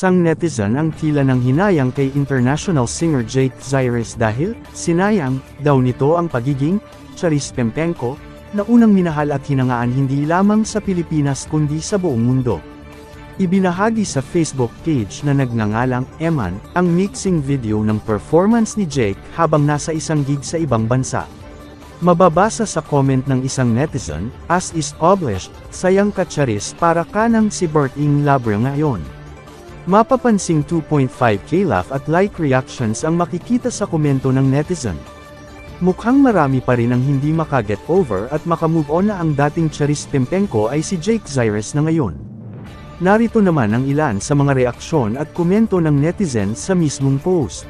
Isang netizen ang tila ng hinayang kay international singer Jake Zyrus dahil, sinayang, daw nito ang pagiging, Charis Pempenko, na unang minahal at hinangaan hindi lamang sa Pilipinas kundi sa buong mundo. Ibinahagi sa Facebook page na nagngangalang Eman, ang mixing video ng performance ni Jake habang nasa isang gig sa ibang bansa. Mababasa sa comment ng isang netizen, as is obliged, sayang ka Charis para ka ng si Berting Labra ngayon. Mapapansing 2.5k laugh at like reactions ang makikita sa komento ng netizen. Mukhang marami pa rin ang hindi makaget over at makamove on na ang dating Charis Pempenko ay si Jake Zyrus na ngayon. Narito naman ang ilan sa mga reaksyon at komento ng netizen sa mismong post.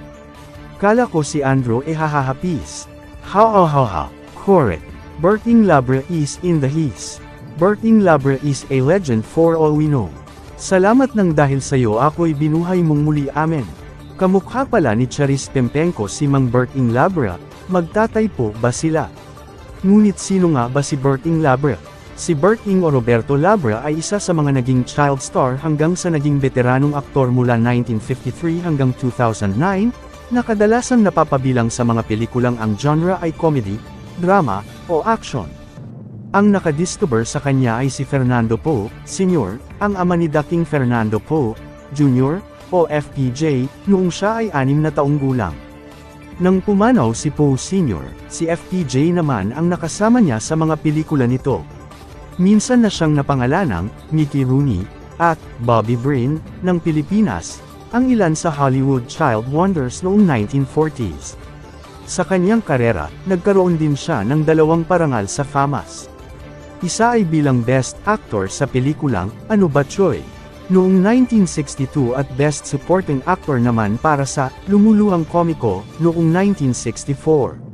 Kala ko si Andrew hahahapis. Ha. Correct. Berting Labra is in the his. Berting Labra is a legend for all we know. Salamat ng dahil sayo ako'y binuhay mong muli amen. Kamukha pala ni Charis Pempenko si Mang Berting Labra, magtataypo ba sila? Ngunit sino nga ba si Berting Labra? Si Berting o Roberto Labra ay isa sa mga naging child star hanggang sa naging veteranong aktor mula 1953 hanggang 2009, na kadalasang napapabilang sa mga pelikulang ang genre ay comedy, drama, o action. Ang nakadiscover sa kanya ay si Fernando Poe, Sr., ang ama ni dating Fernando Poe, Jr., o FPJ, noong siya ay 6 na taong gulang. Nang pumanaw si Poe Sr., si FPJ naman ang nakasama niya sa mga pelikula nito. Minsan na siyang napangalanang Mickey Rooney at Bobby Breen ng Pilipinas, ang ilan sa Hollywood child wonders noong 1940s. Sa kanyang karera, nagkaroon din siya ng 2 parangal sa FAMAS. Isa ay bilang Best Actor sa pelikulang Ano Ba Choy? Noong 1962 at Best Supporting Actor naman para sa Lumuluhang Komiko noong 1964.